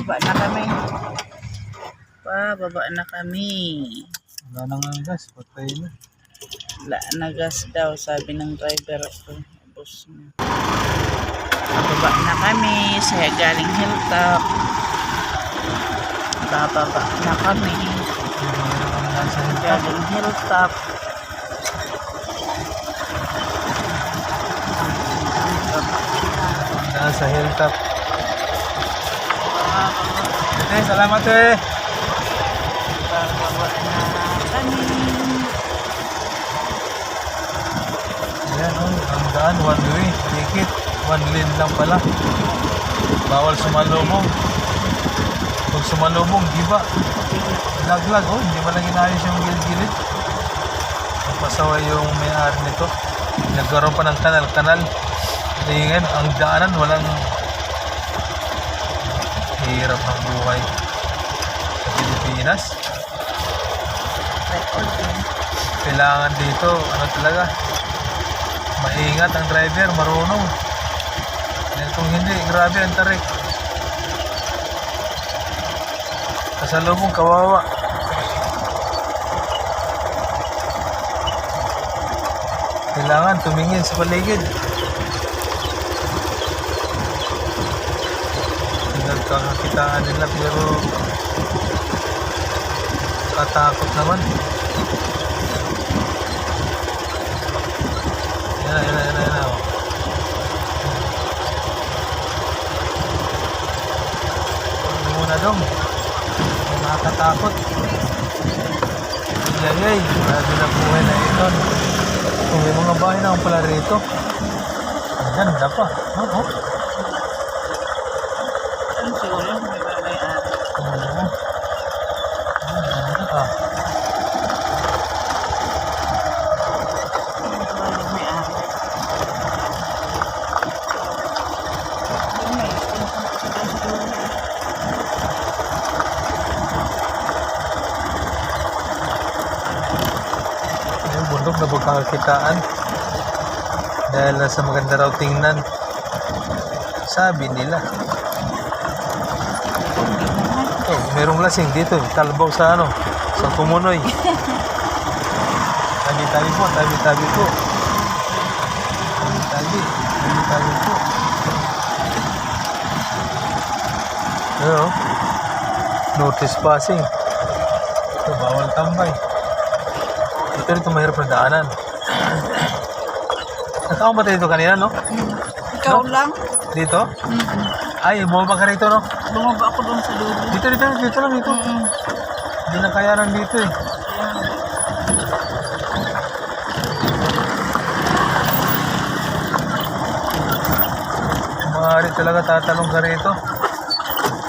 Pababa na kami. Pababa na kami. Wala na nga gas, patay na. Wala na gas daw, sabi ng driver ko. Boss na. Pababa na kami sa galing Hilltop. Bababa na kami. Galing Hilltop. Nasa Hilltop. Salamat eh. Bababa na kami. Ayan ang daan, one way, ticket, one lane lang pala. Bawal sumalubong. Pag sumalubong, giba. Laglag, hindi mo lang inayos yung gilid-gilid. Napasaway yung may-ari nito. Nagkaroon pa ng kanal. Ngayon, ang daanan, walang hirap ng buhay sa Pilipinas. Kailangan dito, talaga, maingat ang driver, marunong. Dahil kung hindi, grabe ang tarik. Kasalubong, kawawa. Kailangan tumingin sa paligid. Nagkakakitaan nila pero katakot naman. Yan. Hindi muna dong. Nakakatakot. Yayay, grabe na buhay na ito. Kung may mga bahay na pala rito. Ang ganda pa. Ano siguro? May may-ari. Oo. Ang ganda ka. Yung bundok na pagkakakitaan. Dahil nasa maganda raw tingnan. Sabi nila. Merong lasing dito, kalbaw sa sa Kumunoy. Tabi-tabi po. Tabi-tabi po. Notice passing. Ito, bawal tambay. Ito mahirap na daanan. Nakao ba tayo dito kanina, no? Ikaw lang? Dito? Ay, bumaba ka rito, no? Bumaba ako doon sa dulo. Dito lang. Hindi na kayanan dito eh. Maaari talaga tatalong ka rito.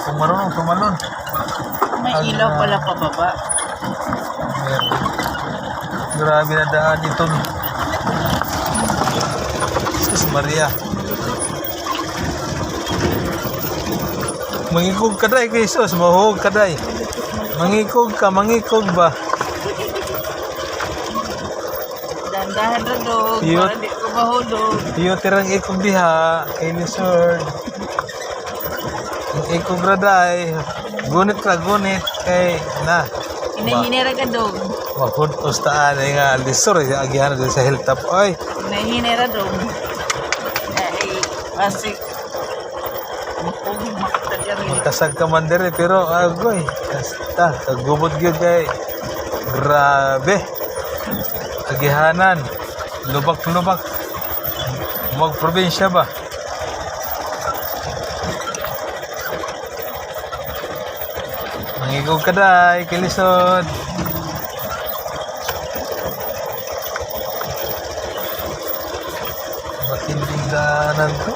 Kung marunong, tumalon. May ilaw pala pababa. Meron. Grabe na daan ito. Jesus Maria. Mangikog ka day kay Jesus, mahuhog ka day. Mangikog ba? Dandahan na doon, para di ko mahulog. Iyo tirang ikog diha, kay ni Sir. Ikog raday, gunit, kay na. Hinahinira ka doon. Mahod ustaan nga lisor, agihan doon sa Hilltop. Oy, Hinahinira doon. Ay, asik. magkasag ka man dere, pero agoy, kasta, kagubod gyud kay grabe. Agihanan, lubak. Mag-probinsya ba? Mangigog ka day, kilisod. Matinding daanan to.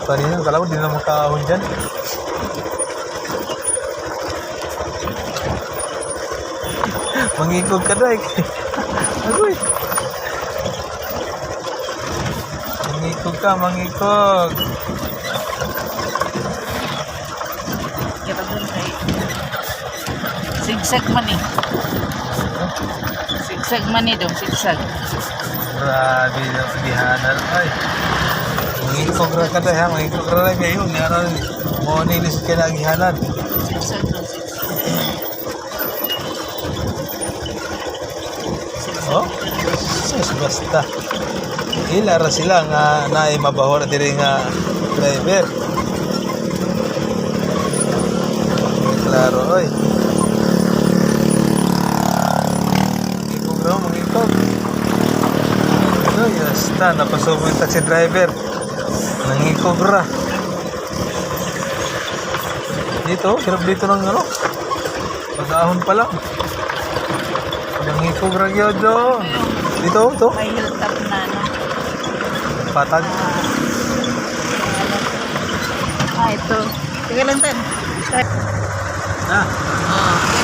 Kanina, kala ko di na makahon dyan. Mangikog ka day. Agoy. Mangikog. Kita doon kay sigsag man eh. Sigsag man eh doon, sigsag. Grabe na bihanan. Ay. Mangikog Mangikogra ka na ha, mangikogra na kayo. Ngayon, mo nilis ka na agihanan. Oh, sus, basta. Ilara sila nga naay mabaho na diri nga driver. Klaro, oy. Mangikogra, mangikog. Ay, basta, napasubo yung taxi driver. Nangikogra. Dito, hirap dito ng ano. Pag-ahon pa lang. Nangikogra gyodo. Dito, ito. May hilltop na, no? Patag. Ito. Teka lang, Tan. Ah, Ah.